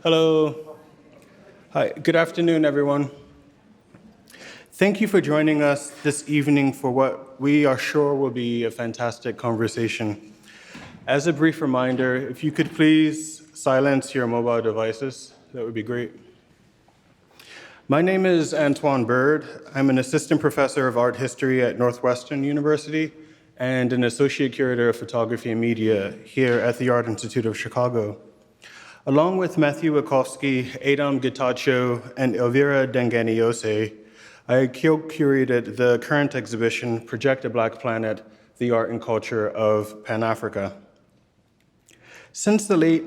Hello. Hi, good afternoon, everyone. Thank you for joining us this evening for what we are sure will be a fantastic conversation. As a brief reminder, if you could please silence your mobile devices, that would be great. My name is Antoine Bird. I'm an assistant professor of art history at Northwestern University and an associate curator of photography and media here at the Art Institute of Chicago. Along with Matthew Wachowski, Adam Getachew, and Elvira Dengani-Yose, I co-curated the current exhibition, Project a Black Planet, The Art and Culture of Pan-Africa. Since the late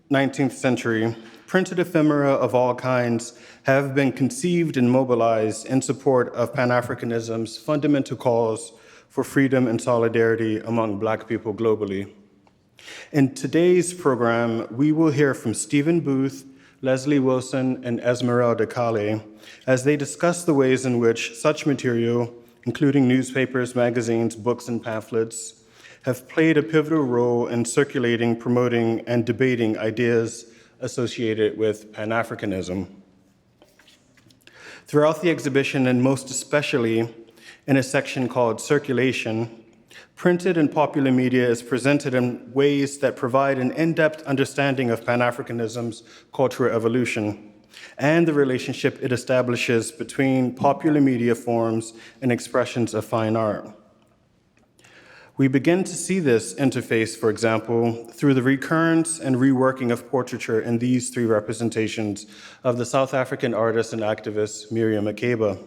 19th century, printed ephemera of all kinds have been conceived and mobilized in support of Pan-Africanism's fundamental cause for freedom and solidarity among Black people globally. In today's program, we will hear from Stephen Booth, Leslie Wilson, and Esmeralda Kale as they discuss the ways in which such material, including newspapers, magazines, books, and pamphlets, have played a pivotal role in circulating, promoting, and debating ideas associated with Pan-Africanism. Throughout the exhibition, and most especially in a section called Circulation, printed and popular media is presented in ways that provide an in-depth understanding of Pan-Africanism's cultural evolution and the relationship it establishes between popular media forms and expressions of fine art. We begin to see this interface, for example, through the recurrence and reworking of portraiture in these three representations of the South African artist and activist Miriam Makeba.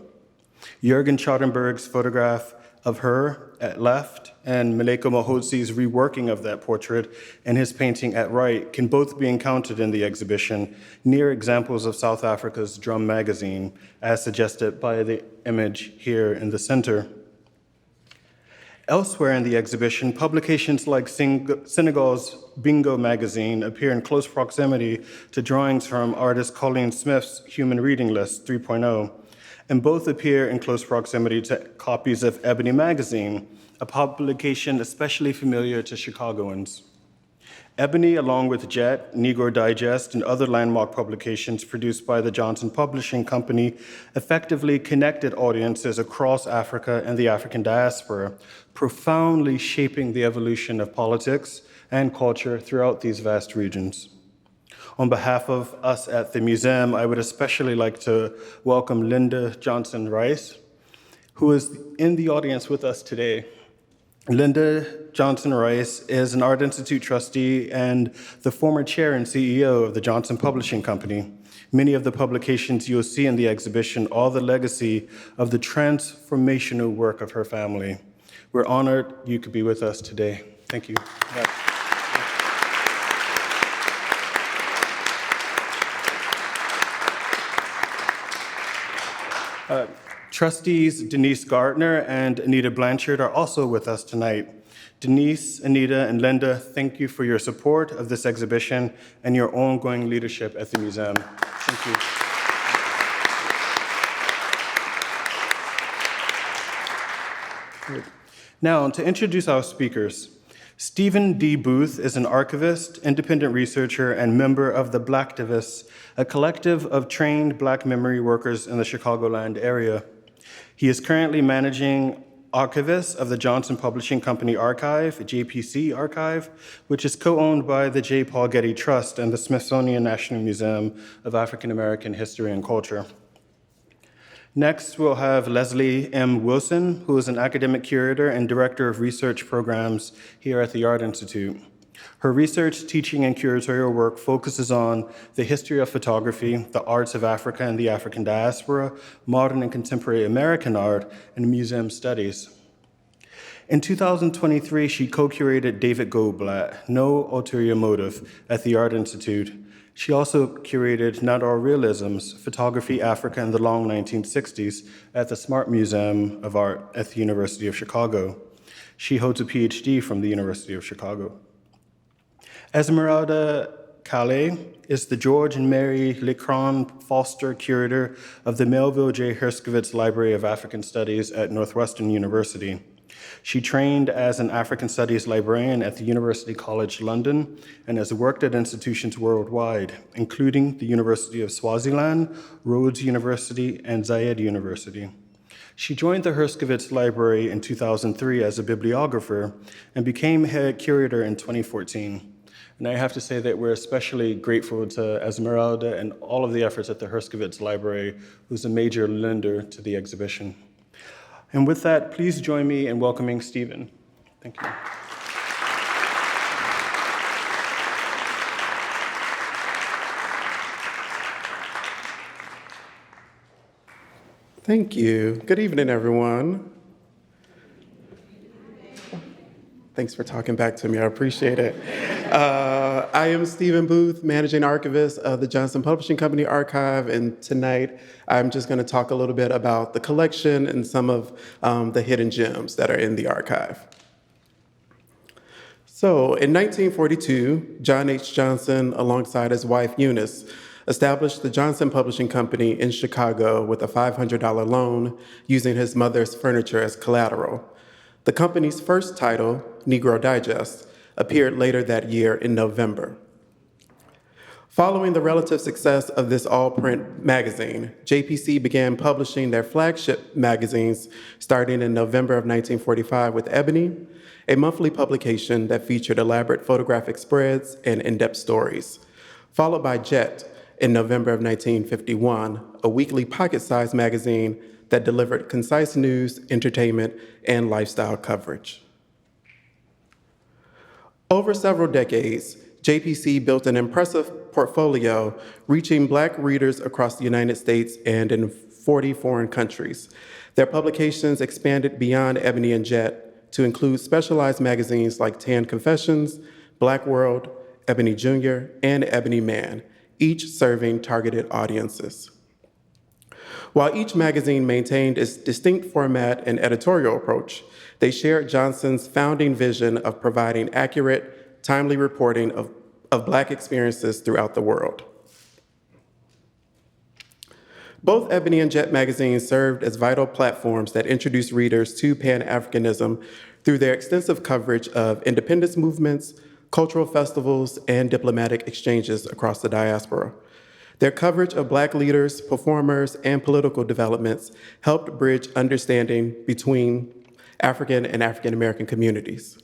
Jürgen Schartenberg's photograph of her at left and Maleko Mahodzi's reworking of that portrait and his painting at right can both be encountered in the exhibition near examples of South Africa's Drum magazine, as suggested by the image here in the center. Elsewhere in the exhibition, publications like Senegal's Bingo magazine appear in close proximity to drawings from artist Colleen Smith's Human Reading List 3.0, and both appear in close proximity to copies of Ebony magazine, a publication especially familiar to Chicagoans. Ebony, along with Jet, Negro Digest, and other landmark publications produced by the Johnson Publishing Company, effectively connected audiences across Africa and the African diaspora, profoundly shaping the evolution of politics and culture throughout these vast regions. On behalf of us at the museum, I would especially like to welcome Linda Johnson-Rice, who is in the audience with us today. Linda Johnson-Rice is an Art Institute trustee and the former chair and CEO of the Johnson Publishing Company. Many of the publications you'll see in the exhibition are the legacy of the transformational work of her family. We're honored you could be with us today. Thank you. Trustees Denise Gardner and Anita Blanchard are also with us tonight. Denise, Anita, and Linda, thank you for your support of this exhibition and your ongoing leadership at the museum. Thank you. Now, to introduce our speakers. Stephen D. Booth is an archivist, independent researcher, and member of the Blacktivists, a collective of trained Black memory workers in the Chicagoland area. He is currently managing archivist of the Johnson Publishing Company Archive, JPC Archive, which is co-owned by the J. Paul Getty Trust and the Smithsonian National Museum of African American History and Culture. Next, we'll have Leslie M. Wilson, who is an academic curator and director of research programs here at the Art Institute. Her research, teaching, and curatorial work focuses on the history of photography, the arts of Africa and the African diaspora, modern and contemporary American art, and museum studies. In 2023, she co-curated David Goldblatt, No Ulterior Motive, at the Art Institute. She also curated Not All Realisms, Photography, Africa in the Long 1960s at the Smart Museum of Art at the University of Chicago. She holds a PhD from the University of Chicago. Esmeralda Kale is the George and Mary Lecron Foster Curator of the Melville J. Herskovits Library of African Studies at Northwestern University. She trained as an African Studies librarian at the University College London and has worked at institutions worldwide, including the University of Swaziland, Rhodes University, and Zayed University. She joined the Herskovits Library in 2003 as a bibliographer and became head curator in 2014. And I have to say that we're especially grateful to Esmeralda and all of the efforts at the Herskovits Library, who's a major lender to the exhibition. And with that, please join me in welcoming Stephen. Thank you. Thank you. Good evening, everyone. Thanks for talking back to me. I appreciate it. I am Stephen Booth, Managing Archivist of the Johnson Publishing Company Archive, and tonight I'm just going to talk a little bit about the collection and some of the hidden gems that are in the archive. So, in 1942, John H. Johnson, alongside his wife Eunice, established the Johnson Publishing Company in Chicago with a $500 loan using his mother's furniture as collateral. The company's first title, Negro Digest, appeared later that year in November. Following the relative success of this all-print magazine, JPC began publishing their flagship magazines starting in November of 1945 with Ebony, a monthly publication that featured elaborate photographic spreads and in-depth stories, followed by Jet in November of 1951, a weekly pocket-sized magazine that delivered concise news, entertainment, and lifestyle coverage. Over several decades, JPC built an impressive portfolio reaching Black readers across the United States and in 40 foreign countries. Their publications expanded beyond Ebony and Jet to include specialized magazines like Tan Confessions, Black World, Ebony Jr., and Ebony Man, each serving targeted audiences. While each magazine maintained its distinct format and editorial approach, they shared Johnson's founding vision of providing accurate, timely reporting of Black experiences throughout the world. Both Ebony and Jet magazines served as vital platforms that introduced readers to Pan-Africanism through their extensive coverage of independence movements, cultural festivals, and diplomatic exchanges across the diaspora. Their coverage of Black leaders, performers, and political developments helped bridge understanding between African and African American communities.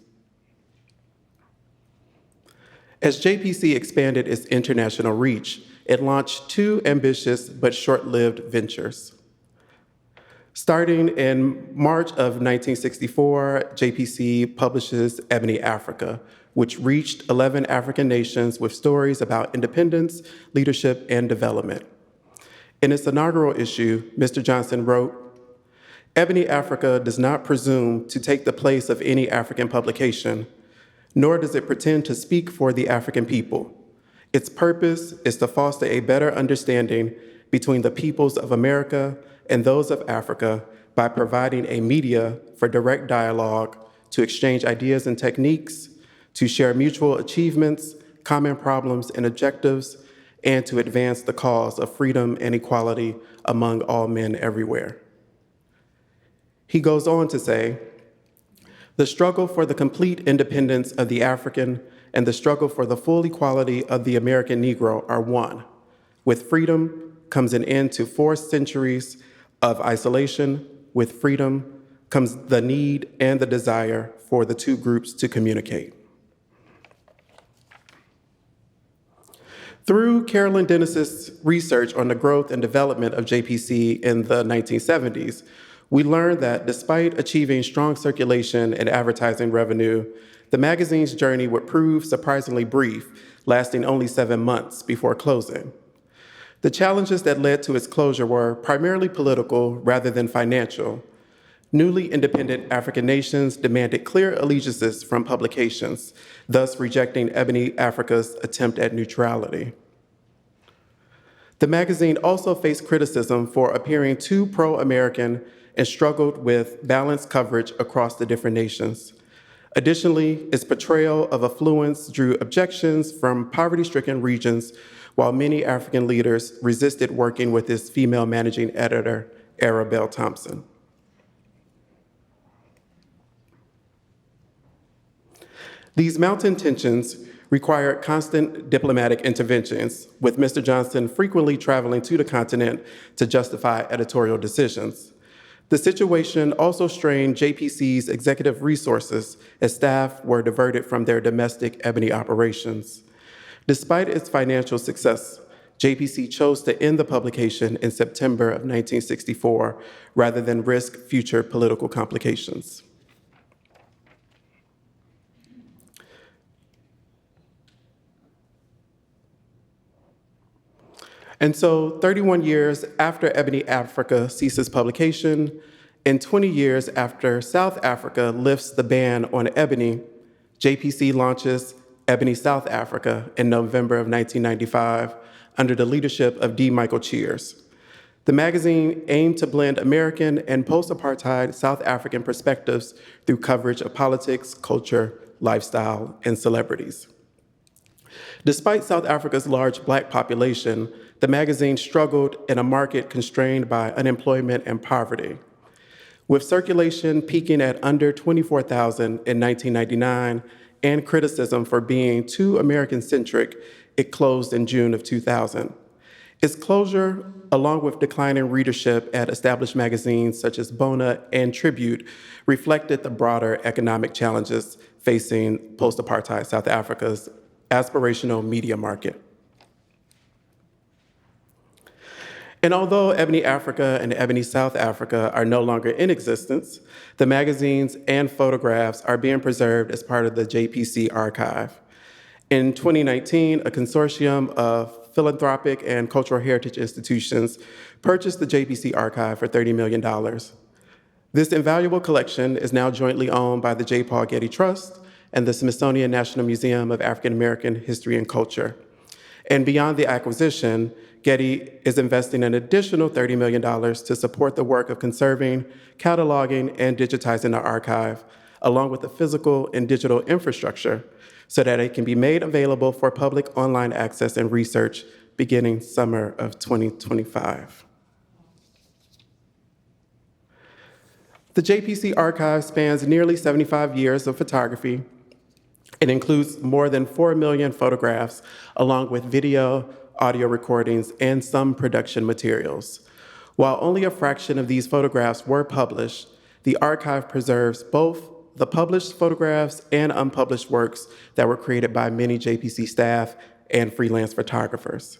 As JPC expanded its international reach, it launched two ambitious but short-lived ventures. Starting in March of 1964, JPC publishes Ebony Africa, which reached 11 African nations with stories about independence, leadership, and development. In its inaugural issue, Mr. Johnson wrote, "Ebony Africa does not presume to take the place of any African publication, nor does it pretend to speak for the African people. Its purpose is to foster a better understanding between the peoples of America and those of Africa by providing a media for direct dialogue, to exchange ideas and techniques, to share mutual achievements, common problems and objectives, and to advance the cause of freedom and equality among all men everywhere." He goes on to say, "The struggle for the complete independence of the African and the struggle for the full equality of the American Negro are one. With freedom comes an end to 4 centuries of isolation. With freedom comes the need and the desire for the two groups to communicate." Through Carolyn Dennis's research on the growth and development of JPC in the 1970s, we learned that despite achieving strong circulation and advertising revenue, the magazine's journey would prove surprisingly brief, lasting only 7 months before closing. The challenges that led to its closure were primarily political rather than financial. Newly independent African nations demanded clear allegiances from publications, thus rejecting Ebony Africa's attempt at neutrality. The magazine also faced criticism for appearing too pro-American and struggled with balanced coverage across the different nations. Additionally, its portrayal of affluence drew objections from poverty-stricken regions, while many African leaders resisted working with its female managing editor, Arabelle Thompson. These mounting tensions required constant diplomatic interventions, with Mr. Johnson frequently traveling to the continent to justify editorial decisions. The situation also strained JPC's executive resources as staff were diverted from their domestic Ebony operations. Despite its financial success, JPC chose to end the publication in September of 1964 rather than risk future political complications. And so 31 years after Ebony Africa ceases publication, and 20 years after South Africa lifts the ban on Ebony, JPC launches Ebony South Africa in November of 1995 under the leadership of D. Michael Cheers. The magazine aimed to blend American and post-apartheid South African perspectives through coverage of politics, culture, lifestyle, and celebrities. Despite South Africa's large Black population, the magazine struggled in a market constrained by unemployment and poverty. With circulation peaking at under 24,000 in 1999 and criticism for being too American-centric, it closed in June of 2000. Its closure, along with declining readership at established magazines such as Bona and Tribute, reflected the broader economic challenges facing post-apartheid South Africa's aspirational media market. And although Ebony Africa and Ebony South Africa are no longer in existence, the magazines and photographs are being preserved as part of the JPC archive. In 2019, a consortium of philanthropic and cultural heritage institutions purchased the JPC archive for $30 million. This invaluable collection is now jointly owned by the J. Paul Getty Trust and the Smithsonian National Museum of African American History and Culture. And beyond the acquisition, Getty is investing an additional $30 million to support the work of conserving, cataloging, and digitizing the archive, along with the physical and digital infrastructure, so that it can be made available for public online access and research beginning summer of 2025. The JPC archive spans nearly 75 years of photography. It includes more than 4 million photographs, along with video, audio recordings, and some production materials. While only a fraction of these photographs were published, the archive preserves both the published photographs and unpublished works that were created by many JPC staff and freelance photographers.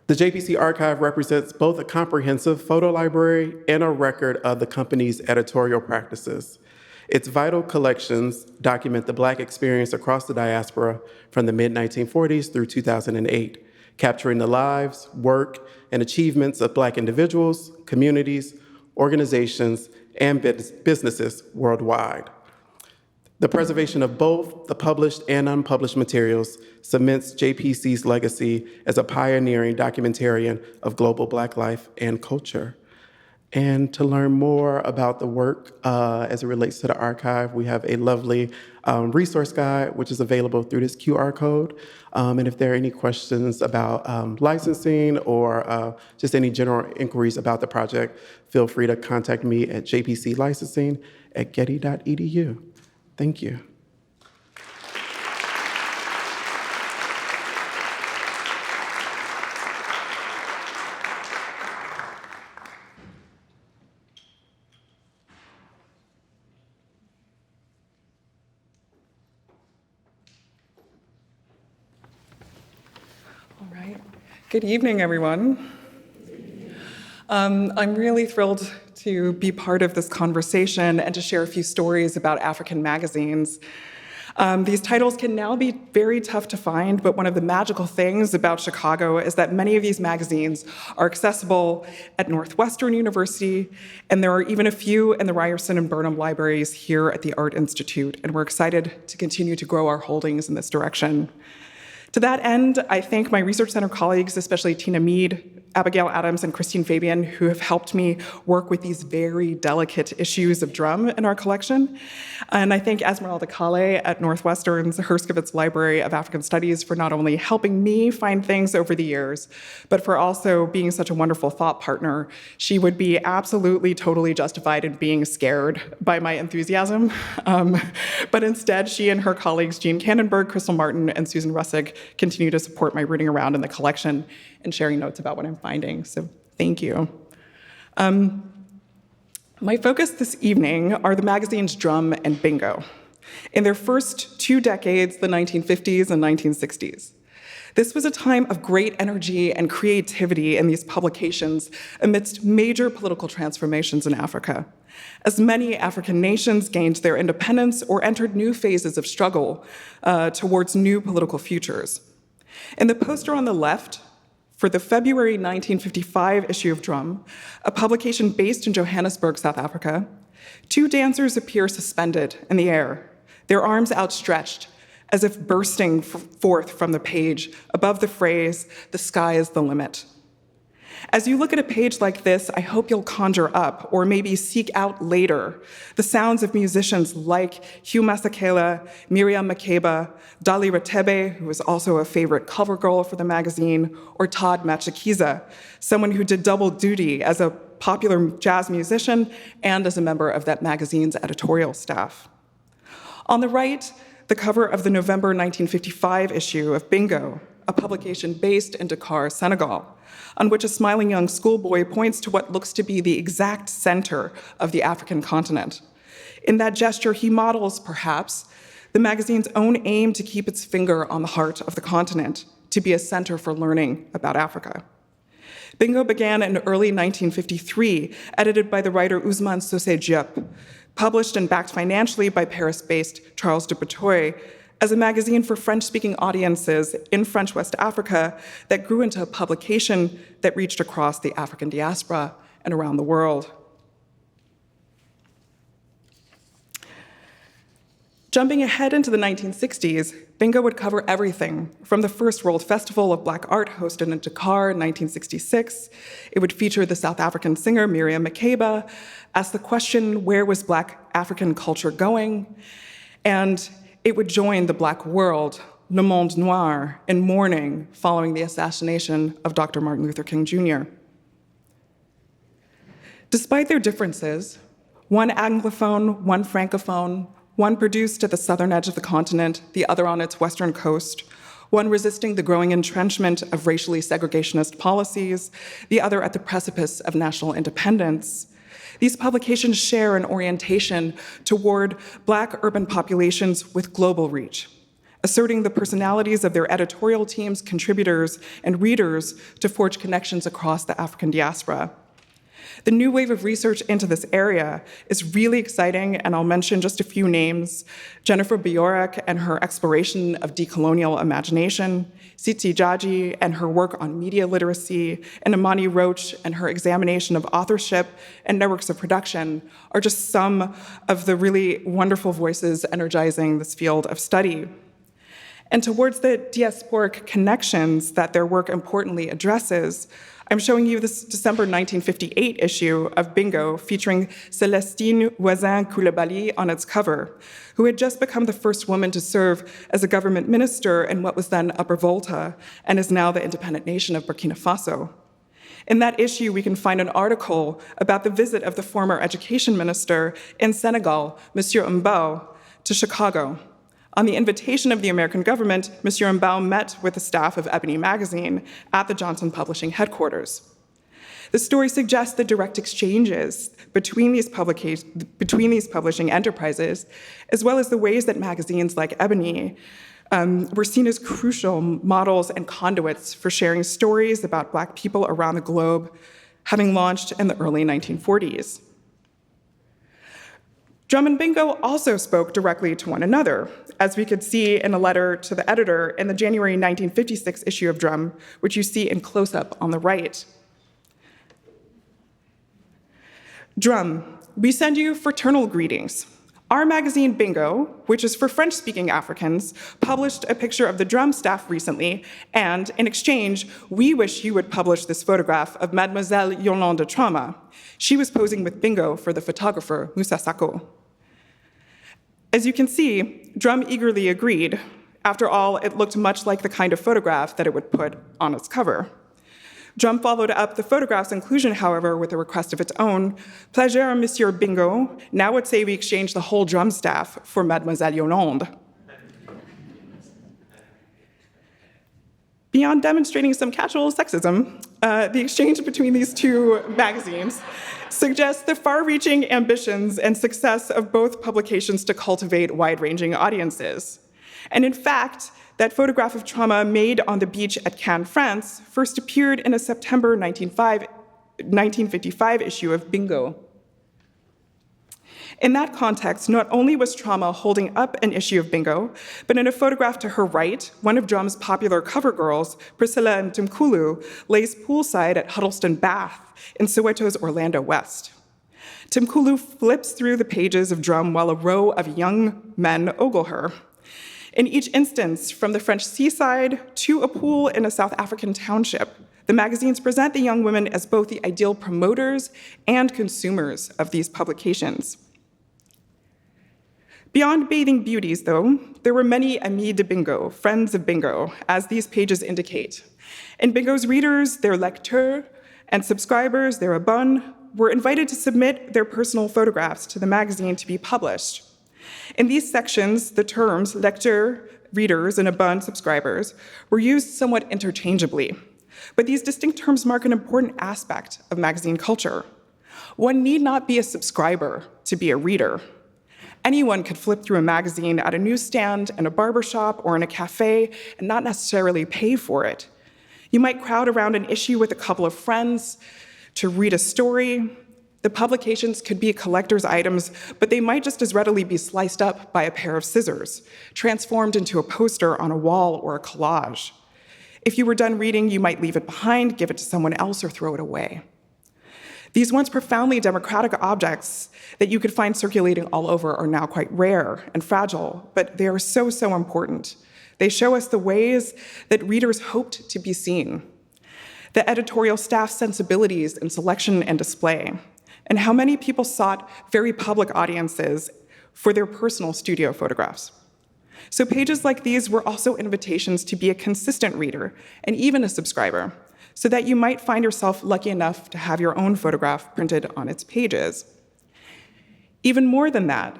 The JPC archive represents both a comprehensive photo library and a record of the company's editorial practices. Its vital collections document the Black experience across the diaspora from the mid-1940s through 2008, capturing the lives, work, and achievements of Black individuals, communities, organizations, and businesses worldwide. The preservation of both the published and unpublished materials cements JPC's legacy as a pioneering documentarian of global Black life and culture. And to learn more about the work as it relates to the archive, we have a lovely resource guide, which is available through this QR code. And if there are any questions about licensing or just any general inquiries about the project, feel free to contact me at jpclicensing@getty.edu. Thank you. All right. Good evening, everyone. I'm really thrilled to be part of this conversation and to share a few stories about African magazines. These titles can now be very tough to find, but one of the magical things about Chicago is that many of these magazines are accessible at Northwestern University, and there are even a few in the Ryerson and Burnham libraries here at the Art Institute, and we're excited to continue to grow our holdings in this direction. To that end, I thank my research center colleagues, especially Tina Mead, Abigail Adams and Christine Fabian, who have helped me work with these very delicate issues of drum in our collection. And I thank Esmeralda Kale at Northwestern's Herskovits Library of African Studies for not only helping me find things over the years, but for also being such a wonderful thought partner. She would be absolutely, totally justified in being scared by my enthusiasm. But instead, she and her colleagues, Jean Candenberg, Crystal Martin, and Susan Russig, continue to support my rooting around in the collection and sharing notes about what I'm finding, so thank you. My focus this evening are the magazines Drum and Bingo. In their first 2 decades, the 1950s and 1960s. This was a time of great energy and creativity in these publications amidst major political transformations in Africa, as many African nations gained their independence or entered new phases of struggle towards new political futures. In the poster on the left, for the February 1955 issue of Drum, a publication based in Johannesburg, South Africa, 2 dancers appear suspended in the air, their arms outstretched, as if bursting forth from the page above the phrase, "The sky is the limit." As you look at a page like this, I hope you'll conjure up, or maybe seek out later, the sounds of musicians like Hugh Masekela, Miriam Makeba, Dali Ratebe, who was also a favorite cover girl for the magazine, or Todd Matshikiza, someone who did double duty as a popular jazz musician and as a member of that magazine's editorial staff. On the right, the cover of the November 1955 issue of Bingo, a publication based in Dakar, Senegal, on which a smiling young schoolboy points to what looks to be the exact center of the African continent. In that gesture, he models, perhaps, the magazine's own aim to keep its finger on the heart of the continent, to be a center for learning about Africa. Bingo began in early 1953, edited by the writer Ousmane Sosé Diop, published and backed financially by Paris-based Charles de Breteuil, as a magazine for French-speaking audiences in French West Africa that grew into a publication that reached across the African diaspora and around the world. Jumping ahead into the 1960s, Bingo would cover everything from the first World Festival of Black Art hosted in Dakar in 1966. It would feature the South African singer Miriam Makeba, ask the question, where was Black African culture going? And it would join the Black world, Le Monde Noir, in mourning following the assassination of Dr. Martin Luther King Jr. Despite their differences, one Anglophone, one Francophone, one produced at the southern edge of the continent, the other on its western coast, one resisting the growing entrenchment of racially segregationist policies, the other at the precipice of national independence. These publications share an orientation toward Black urban populations with global reach, asserting the personalities of their editorial teams, contributors, and readers to forge connections across the African diaspora. The new wave of research into this area is really exciting, and I'll mention just a few names. Jennifer Bjork and her exploration of decolonial imagination, Siti Jaji and her work on media literacy, and Imani Roach and her examination of authorship and networks of production are just some of the really wonderful voices energizing this field of study. And towards the diasporic connections that their work importantly addresses, I'm showing you this December 1958 issue of Bingo featuring Célestine Voisin-Coulibaly on its cover, who had just become the first woman to serve as a government minister in what was then Upper Volta and is now the independent nation of Burkina Faso. In that issue, we can find an article about the visit of the former education minister in Senegal, Monsieur Mbao, to Chicago. On the invitation of the American government, Monsieur Mbao met with the staff of Ebony magazine at the Johnson Publishing headquarters. The story suggests the direct exchanges between these publishing enterprises, as well as the ways that magazines like Ebony were seen as crucial models and conduits for sharing stories about Black people around the globe, having launched in the early 1940s. Drum and Bingo also spoke directly to one another, as we could see in a letter to the editor in the January 1956 issue of Drum, which you see in close-up on the right. Drum, we send you fraternal greetings. Our magazine, Bingo, which is for French-speaking Africans, published a picture of the drum staff recently, and in exchange, we wish you would publish this photograph of Mademoiselle Yolande Trauma. She was posing with Bingo for the photographer, Moussa Sako. As you can see, Drum eagerly agreed. After all, it looked much like the kind of photograph that it would put on its cover. Drum followed up the photograph's inclusion, however, with a request of its own. Plaisir, Monsieur Bingo. Now would say we exchange the whole drum staff for Mademoiselle Yolande. Beyond demonstrating some casual sexism, the exchange between these two magazines suggests the far-reaching ambitions and success of both publications to cultivate wide-ranging audiences. And in fact, that photograph of Trauma made on the beach at Cannes, France, first appeared in a September 1955 issue of Bingo. In that context, not only was Trauma holding up an issue of Bingo, but in a photograph to her right, one of Drum's popular cover girls, Priscilla Mtimkulu, lays poolside at Huddleston Bath in Soweto's Orlando West. Mtimkulu flips through the pages of Drum while a row of young men ogle her. In each instance, from the French seaside to a pool in a South African township, the magazines present the young women as both the ideal promoters and consumers of these publications. Beyond bathing beauties, though, there were many amis de Bingo, friends of Bingo, as these pages indicate. And Bingo's readers, their lecteurs, and subscribers, their abonnes, were invited to submit their personal photographs to the magazine to be published. In these sections, the terms lecteur, readers, and abonne subscribers were used somewhat interchangeably, but these distinct terms mark an important aspect of magazine culture. One need not be a subscriber to be a reader. Anyone could flip through a magazine at a newsstand, in a barbershop, or in a cafe and not necessarily pay for it. You might crowd around an issue with a couple of friends to read a story. The publications could be collector's items, but they might just as readily be sliced up by a pair of scissors, transformed into a poster on a wall or a collage. If you were done reading, you might leave it behind, give it to someone else, or throw it away. These once profoundly democratic objects that you could find circulating all over are now quite rare and fragile, but they are so, so important. They show us the ways that readers hoped to be seen, the editorial staff's sensibilities in selection and display, and how many people sought very public audiences for their personal studio photographs. So pages like these were also invitations to be a consistent reader and even a subscriber, so that you might find yourself lucky enough to have your own photograph printed on its pages. Even more than that,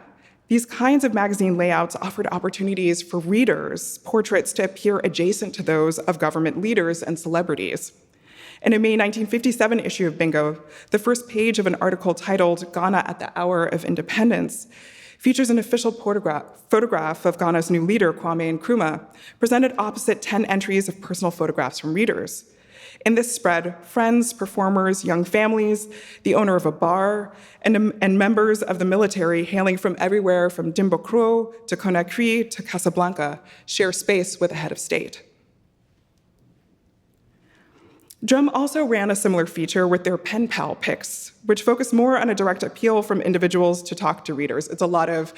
these kinds of magazine layouts offered opportunities for readers' portraits to appear adjacent to those of government leaders and celebrities. In a May 1957 issue of Bingo, the first page of an article titled "Ghana at the Hour of Independence" features an official photograph of Ghana's new leader, Kwame Nkrumah, presented opposite 10 entries of personal photographs from readers. In this spread, friends, performers, young families, the owner of a bar, and members of the military hailing from everywhere from Dimbokro to Conakry to Casablanca share space with the head of state. Drum also ran a similar feature with their pen pal pics, which focus more on a direct appeal from individuals to talk to readers. It's a lot of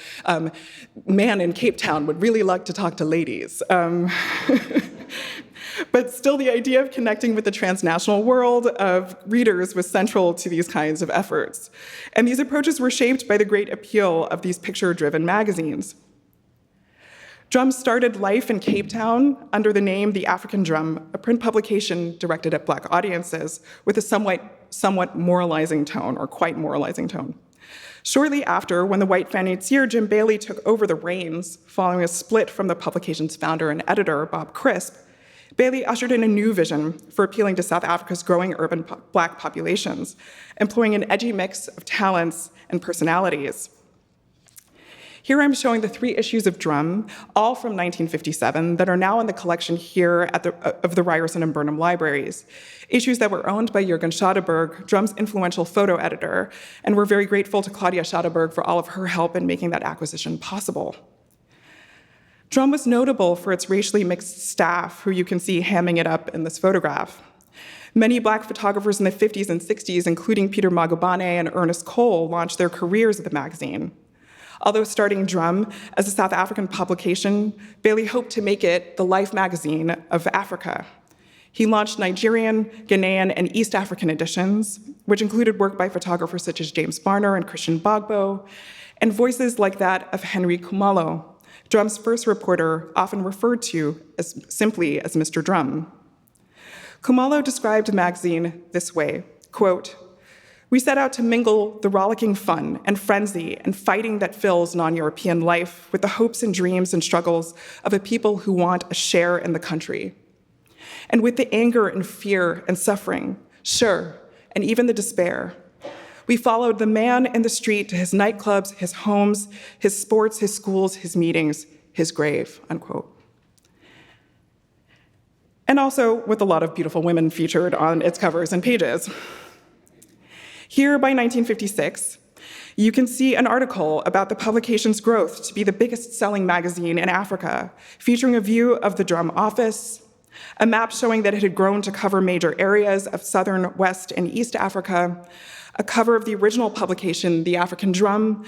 man in Cape Town would really like to talk to ladies. But still, the idea of connecting with the transnational world of readers was central to these kinds of efforts. And these approaches were shaped by the great appeal of these picture-driven magazines. Drum started life in Cape Town under the name The African Drum, a print publication directed at Black audiences with a somewhat moralizing tone, or quite moralizing tone. Shortly after, when the white financier Jim Bailey took over the reins following a split from the publication's founder and editor, Bob Crisp, Bailey ushered in a new vision for appealing to South Africa's growing urban Black populations, employing an edgy mix of talents and personalities. Here I'm showing the 3 issues of Drum, all from 1957, that are now in the collection here of the Ryerson and Burnham libraries. Issues that were owned by Jürgen Schadeberg, Drum's influential photo editor, and we're very grateful to Claudia Schadeberg for all of her help in making that acquisition possible. Drum was notable for its racially mixed staff, who you can see hamming it up in this photograph. Many Black photographers in the 50s and 60s, including Peter Magubane and Ernest Cole, launched their careers at the magazine. Although starting Drum as a South African publication, Bailey hoped to make it the Life magazine of Africa. He launched Nigerian, Ghanaian, and East African editions, which included work by photographers such as James Barner and Christian Bagbo, and voices like that of Henry Khumalo, Drum's first reporter, often referred to simply as Mr. Drum. Khumalo described the magazine this way, quote, "We set out to mingle the rollicking fun and frenzy and fighting that fills non-European life with the hopes and dreams and struggles of a people who want a share in the country. And with the anger and fear and suffering, sure, and even the despair, we followed the man in the street to his nightclubs, his homes, his sports, his schools, his meetings, his grave," unquote. And also with a lot of beautiful women featured on its covers and pages. Here by 1956, you can see an article about the publication's growth to be the biggest selling magazine in Africa, featuring a view of the Drum office, a map showing that it had grown to cover major areas of Southern, West, and East Africa, a cover of the original publication, The African Drum,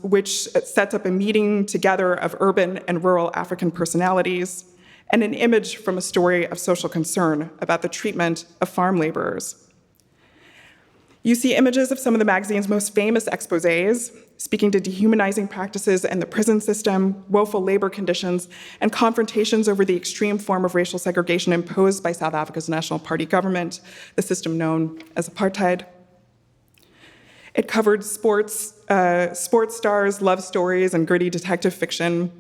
which sets up a meeting together of urban and rural African personalities, and an image from a story of social concern about the treatment of farm laborers. You see images of some of the magazine's most famous exposés, speaking to dehumanizing practices in the prison system, woeful labor conditions, and confrontations over the extreme form of racial segregation imposed by South Africa's National Party government, the system known as apartheid. It covered sports stars, love stories, and gritty detective fiction.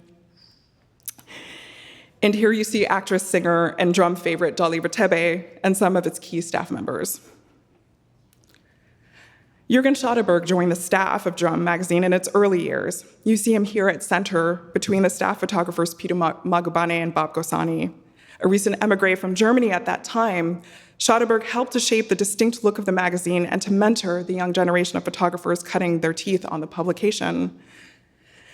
And here you see actress, singer, and Drum favorite Dolly Ratebe and some of its key staff members. Jürgen Schotteberg joined the staff of Drum magazine in its early years. You see him here at center between the staff photographers Peter Magubane and Bob Gosani. A recent emigre from Germany at that time, Schotteberg helped to shape the distinct look of the magazine and to mentor the young generation of photographers cutting their teeth on the publication.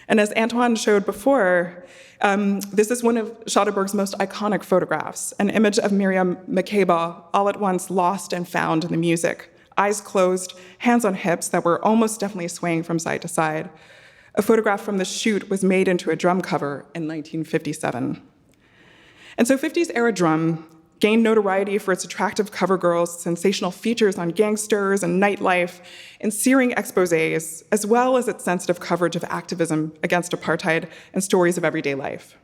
And as Antoine showed before, this is one of Schotteberg's most iconic photographs, an image of Miriam Makeba all at once lost and found in the music, eyes closed, hands on hips that were almost definitely swaying from side to side. A photograph from the shoot was made into a Drum cover in 1957. And so 50s era Drum gained notoriety for its attractive cover girls, sensational features on gangsters and nightlife, and searing exposés, as well as its sensitive coverage of activism against apartheid and stories of everyday life.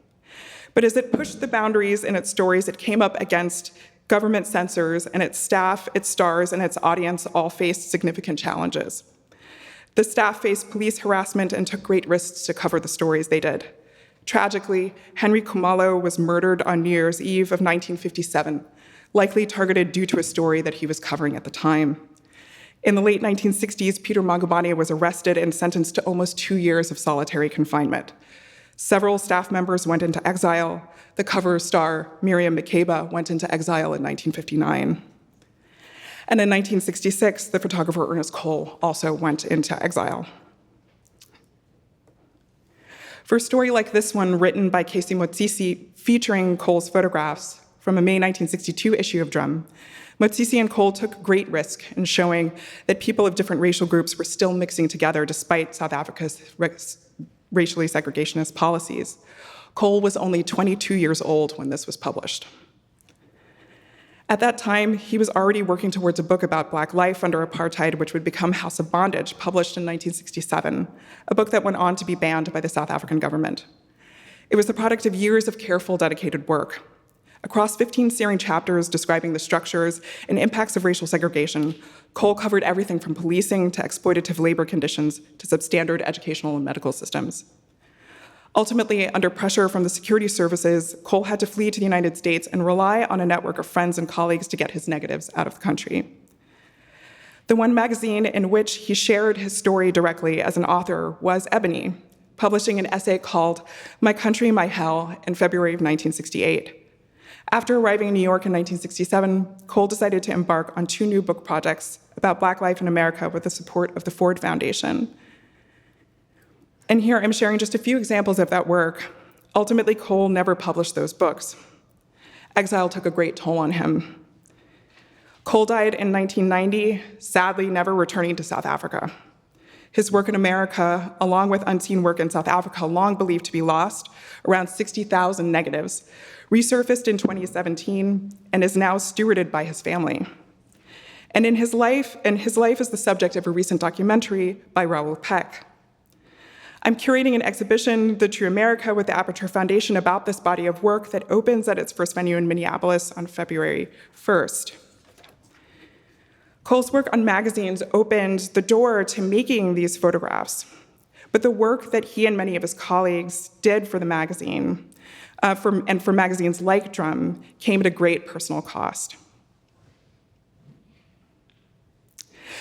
But as it pushed the boundaries in its stories, it came up against government censors, and its staff, its stars, and its audience all faced significant challenges. The staff faced police harassment and took great risks to cover the stories they did. Tragically, Henry Khumalo was murdered on New Year's Eve of 1957, likely targeted due to a story that he was covering at the time. In the late 1960s, Peter Magubane was arrested and sentenced to almost 2 years of solitary confinement. Several staff members went into exile. The cover star, Miriam Makeba, went into exile in 1959. And in 1966, the photographer Ernest Cole also went into exile. For a story like this one, written by Casey Motsisi, featuring Cole's photographs from a May 1962 issue of Drum, Motsisi and Cole took great risk in showing that people of different racial groups were still mixing together despite South Africa's racially segregationist policies. Cole was only 22 years old when this was published. At that time, he was already working towards a book about Black life under apartheid, which would become House of Bondage, published in 1967, a book that went on to be banned by the South African government. It was the product of years of careful, dedicated work. Across 15 searing chapters describing the structures and impacts of racial segregation, Cole covered everything from policing to exploitative labor conditions to substandard educational and medical systems. Ultimately, under pressure from the security services, Cole had to flee to the United States and rely on a network of friends and colleagues to get his negatives out of the country. The one magazine in which he shared his story directly as an author was Ebony, publishing an essay called My Country, My Hell in February of 1968. After arriving in New York in 1967, Cole decided to embark on 2 new book projects about Black life in America with the support of the Ford Foundation. And here I'm sharing just a few examples of that work. Ultimately, Cole never published those books. Exile took a great toll on him. Cole died in 1990, sadly never returning to South Africa. His work in America, along with unseen work in South Africa, long believed to be lost, around 60,000 negatives, resurfaced in 2017 and is now stewarded by his family. And his life is the subject of a recent documentary by Raoul Peck. I'm curating an exhibition, The True America, with the Aperture Foundation about this body of work that opens at its first venue in Minneapolis on February 1st. Cole's work on magazines opened the door to making these photographs, but the work that he and many of his colleagues did for the magazine, and for magazines like Drum, came at a great personal cost.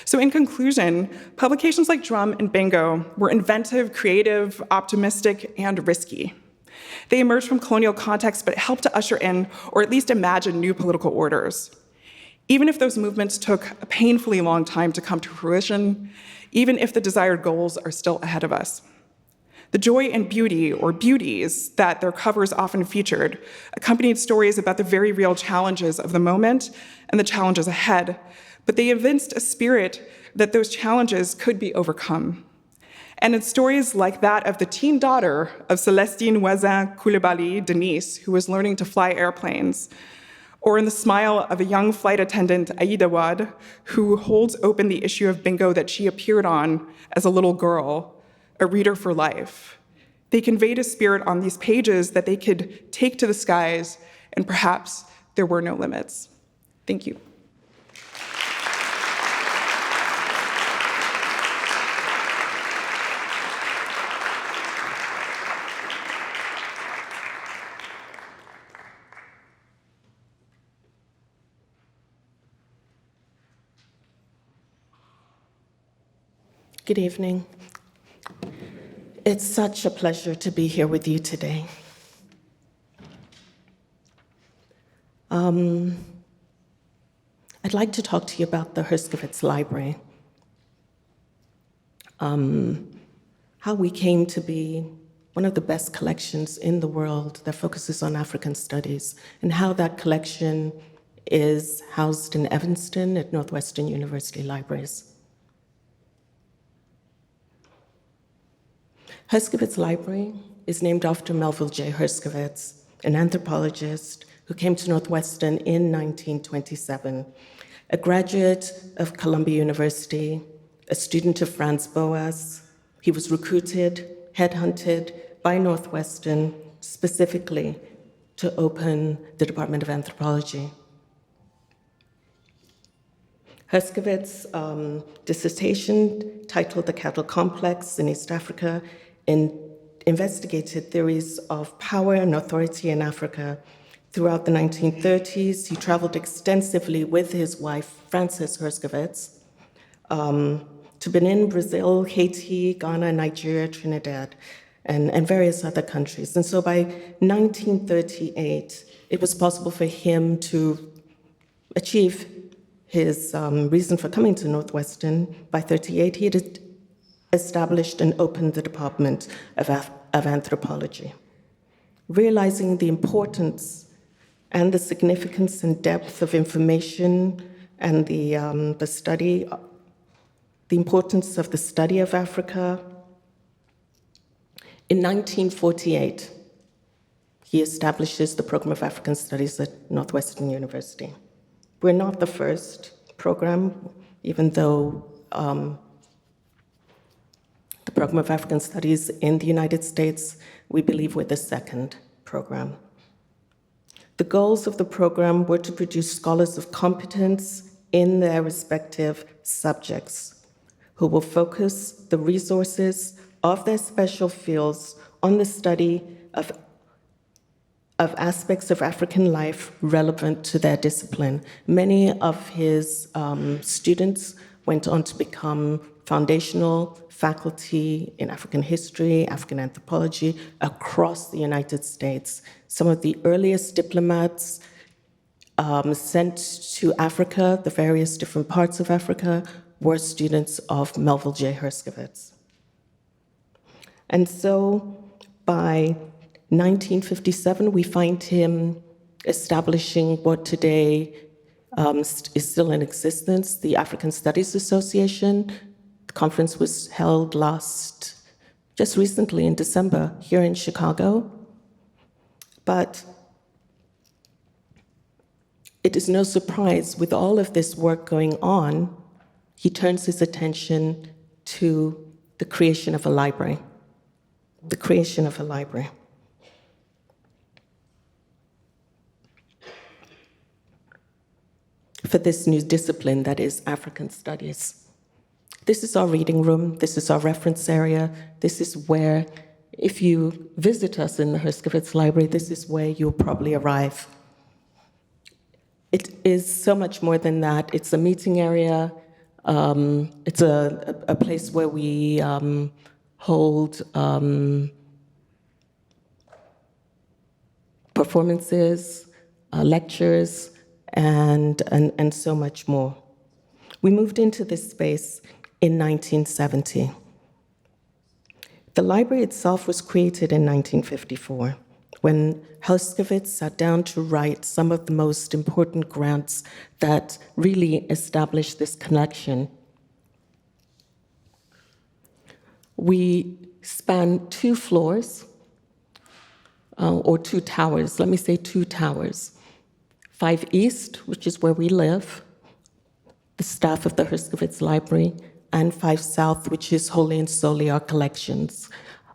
So in conclusion, publications like Drum and Bingo were inventive, creative, optimistic, and risky. They emerged from colonial contexts, but helped to usher in, or at least imagine, new political orders. Even if those movements took a painfully long time to come to fruition, even if the desired goals are still ahead of us. The joy and beauty, or beauties, that their covers often featured accompanied stories about the very real challenges of the moment and the challenges ahead, but they evinced a spirit that those challenges could be overcome. And in stories like that of the teen daughter of Celestine Wazin Coulibaly, Denise, who was learning to fly airplanes, or in the smile of a young flight attendant, Aida Wad, who holds open the issue of Bingo that she appeared on as a little girl, a reader for life. They conveyed a spirit on these pages that they could take to the skies, and perhaps there were no limits. Thank you. Good evening. It's such a pleasure to be here with you today. I'd like to talk to you about the Herskovits Library. How we came to be one of the best collections in the world that focuses on African studies, and how that collection is housed in Evanston at Northwestern University Libraries. Herskovits Library is named after Melville J. Herskovits, an anthropologist who came to Northwestern in 1927, a graduate of Columbia University, a student of Franz Boas. He was recruited, headhunted by Northwestern specifically to open the Department of Anthropology. Herskovits' dissertation, titled The Cattle Complex in East Africa, investigated theories of power and authority in Africa. Throughout the 1930s, he traveled extensively with his wife, Frances Herskovits, to Benin, Brazil, Haiti, Ghana, Nigeria, Trinidad, and various other countries. And so by 1938, it was possible for him to achieve his reason for coming to Northwestern. By 1938, he had established and opened the Department of Anthropology. Realizing the importance and the significance and depth of information and the importance of the study of Africa, in 1948, he establishes the Program of African Studies at Northwestern University. We're not the first program, even though the Program of African Studies in the United States, we believe we're the second program. The goals of the program were to produce scholars of competence in their respective subjects, who will focus the resources of their special fields on the study of aspects of African life relevant to their discipline. Many of his students went on to become foundational faculty in African history, African anthropology across the United States. Some of the earliest diplomats sent to Africa, the various different parts of Africa, were students of Melville J. Herskovits. And so by 1957, we find him establishing what today is still in existence, the African Studies Association, The conference was held just recently in December here in Chicago. But it is no surprise, with all of this work going on, he turns his attention to the creation of a library. The creation of a library. For this new discipline that is African studies. This is our reading room, this is our reference area, this is where, if you visit us in the Herskovits Library, this is where you'll probably arrive. It is so much more than that. It's a meeting area, it's a place where we hold performances, lectures, and so much more. We moved into this space in 1970. The library itself was created in 1954, when Herskovits sat down to write some of the most important grants that really established this connection. We span 2 floors, or 2 towers, let me say 2 towers. 5 East, which is where we live, the staff of the Herskovits Library, and 5 South, which is wholly and solely our collections.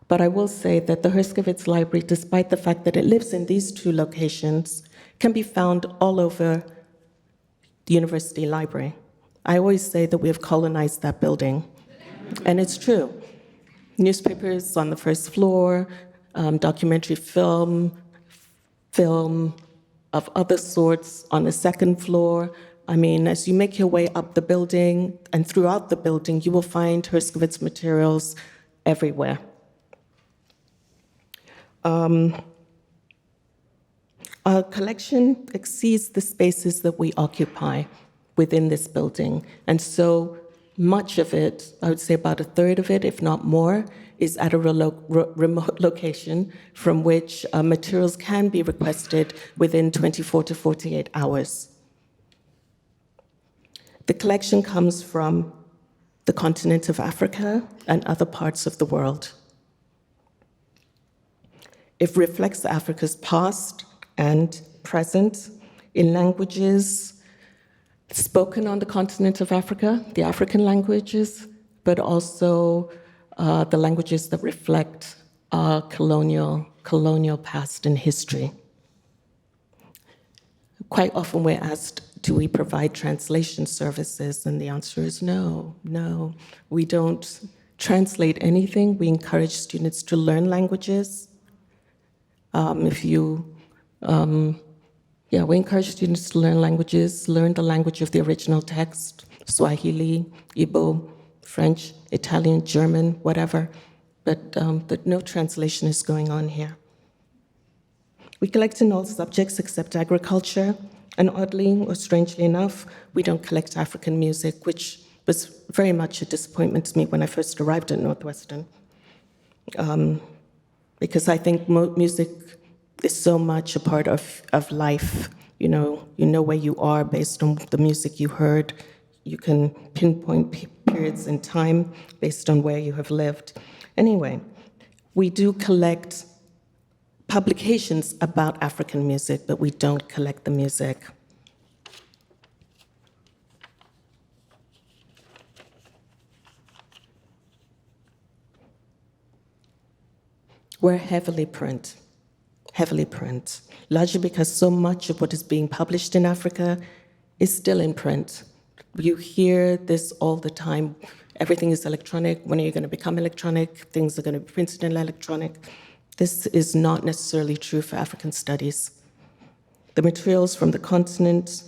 But I will say that the Herskovits Library, despite the fact that it lives in these 2 locations, can be found all over the University Library. I always say that we have colonized that building, and it's true. Newspapers on the 1st floor, documentary film of other sorts on the 2nd floor. I mean, as you make your way up the building and throughout the building, you will find Herskovits materials everywhere. Our collection exceeds the spaces that we occupy within this building. And so much of it, I would say about 1/3 of it, if not more, is at a remote location from which materials can be requested within 24 to 48 hours. The collection comes from the continent of Africa and other parts of the world. It reflects Africa's past and present in languages spoken on the continent of Africa, the African languages, but also the languages that reflect our colonial past and history. Quite often we're asked, do we provide translation services? And the answer is no. We don't translate anything. We encourage students to learn languages. We encourage students to learn languages, learn the language of the original text, Swahili, Igbo, French, Italian, German, whatever, but no translation is going on here. We collect in all subjects except agriculture, and oddly or strangely enough, we don't collect African music, which was very much a disappointment to me when I first arrived at Northwestern, because I think music is so much a part of life. You know where you are based on the music you heard. You can pinpoint periods in time based on where you have lived. Anyway, we do collect publications about African music, but we don't collect the music. We're heavily print, largely because so much of what is being published in Africa is still in print. You hear this all the time. Everything is electronic. When are you going to become electronic? Things are going to be printed in electronic. This is not necessarily true for African studies. The materials from the continent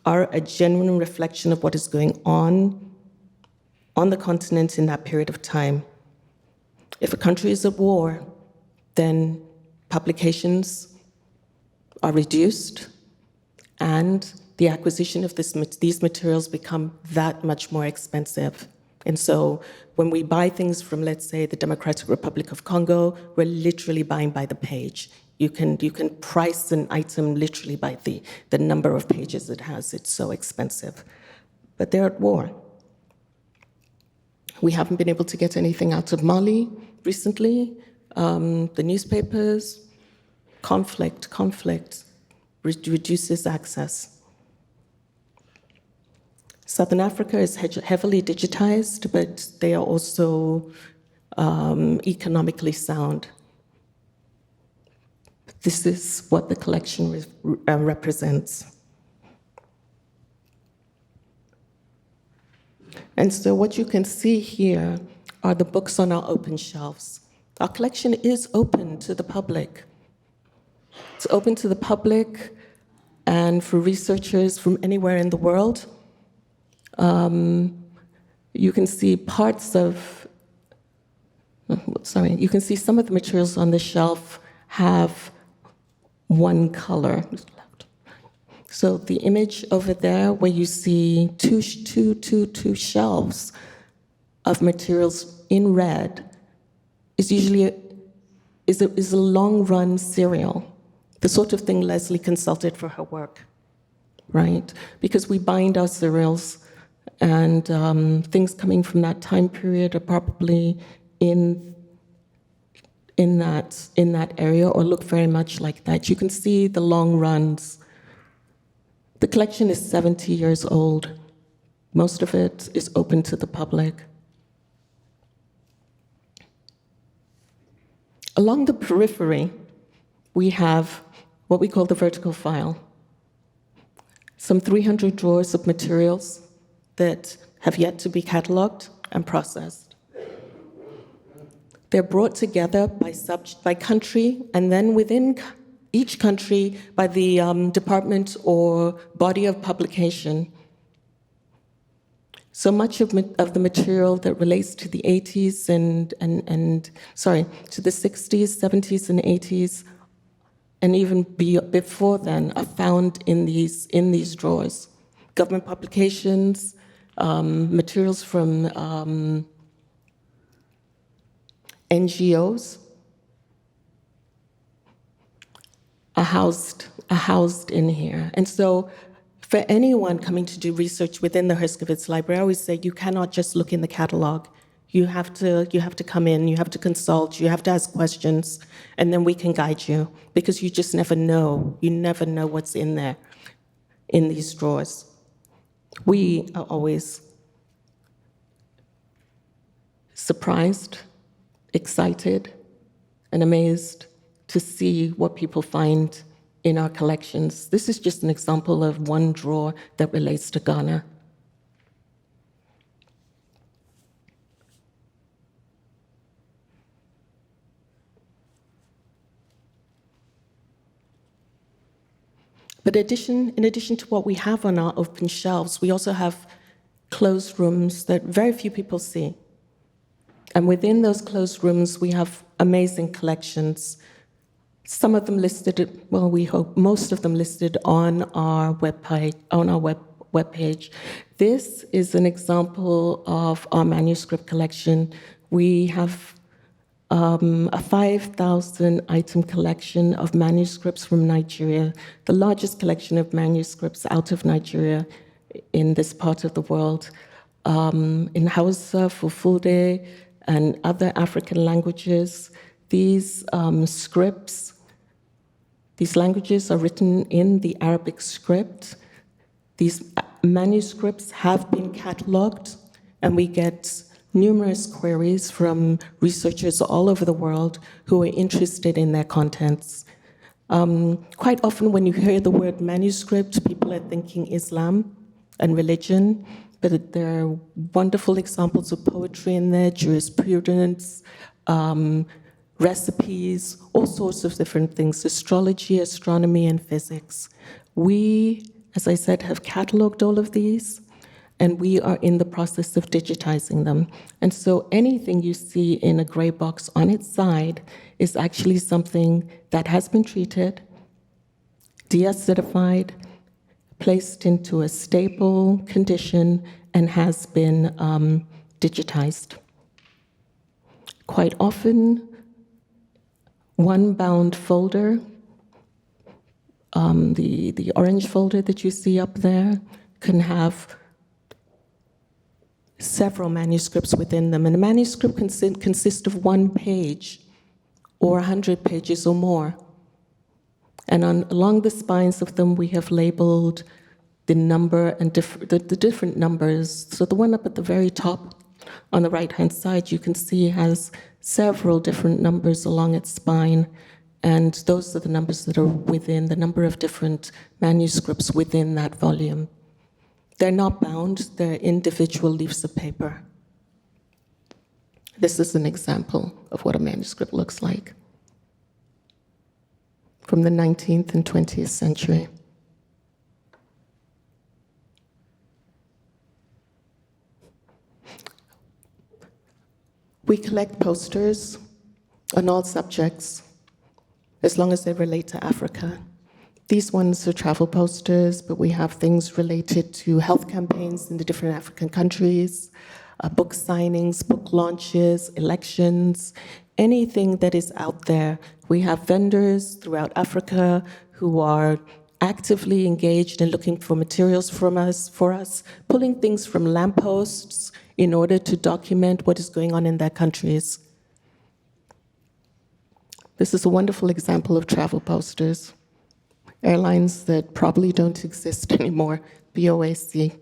are a genuine reflection of what is going on the continent in that period of time. If a country is at war, then publications are reduced, and the acquisition of these materials become that much more expensive. And so when we buy things from, let's say, the Democratic Republic of Congo, we're literally buying by the page. You can price an item literally by the number of pages it has. It's so expensive. But they're at war. We haven't been able to get anything out of Mali recently. The newspapers, conflict reduces access. Southern Africa is heavily digitized, but they are also economically sound. This is what the collection represents. And so what you can see here are the books on our open shelves. Our collection is open to the public. It's open to the public and for researchers from anywhere in the world. You can see you can see some of the materials on the shelf have one color. So the image over there where you see two shelves of materials in red is usually a long-run serial, the sort of thing Leslie consulted for her work, right? Because we bind our serials, and things coming from that time period are probably in that area or look very much like that. You can see the long runs. The collection is 70 years old. Most of it is open to the public. Along the periphery, we have what we call the vertical file. Some 300 drawers of materials that have yet to be cataloged and processed. They're brought together by country, and then within each country by the department or body of publication. So much of the material that relates to the 80s to the 60s, 70s, and 80s, and even before then, are found in these drawers. Government publications, materials from NGOs are housed in here. And so for anyone coming to do research within the Herskovits Library, I always say you cannot just look in the catalog. You have to come in, you have to consult, you have to ask questions, and then we can guide you, because you just never know. You never know what's in there, in these drawers. We are always surprised, excited, and amazed to see what people find in our collections. This is just an example of one drawer that relates to Ghana. But in addition to what we have on our open shelves, we also have closed rooms that very few people see. And within those closed rooms, we have amazing collections. Some of them listed, well, we hope most of them listed on our webpage. This is an example of our manuscript collection. We have a 5,000 item collection of manuscripts from Nigeria, the largest collection of manuscripts out of Nigeria in this part of the world. In Hausa, Fulfulde, and other African languages, these scripts, these languages are written in the Arabic script. These manuscripts have been cataloged, and we get numerous queries from researchers all over the world who are interested in their contents. Quite often when you hear the word manuscript, people are thinking Islam and religion, but there are wonderful examples of poetry in there, jurisprudence, recipes, all sorts of different things, astrology, astronomy, and physics. We, as I said, have cataloged all of these, and we are in the process of digitizing them. And so anything you see in a gray box on its side is actually something that has been treated, deacidified, placed into a stable condition, and has been digitized. Quite often, one bound folder, the orange folder that you see up there, can have several manuscripts within them. And a manuscript consists of 1 page or 100 pages or more. And along the spines of them, we have labeled the number and the different numbers. So the one up at the very top on the right-hand side, you can see has several different numbers along its spine. And those are the numbers that are within the number of different manuscripts within that volume. They're not bound, they're individual leaves of paper. This is an example of what a manuscript looks like from the 19th and 20th century. We collect posters on all subjects, as long as they relate to Africa. These ones are travel posters, but we have things related to health campaigns in the different African countries, book signings, book launches, elections, anything that is out there. We have vendors throughout Africa who are actively engaged in looking for materials for us, pulling things from lampposts in order to document what is going on in their countries. This is a wonderful example of travel posters. Airlines that probably don't exist anymore. BOAC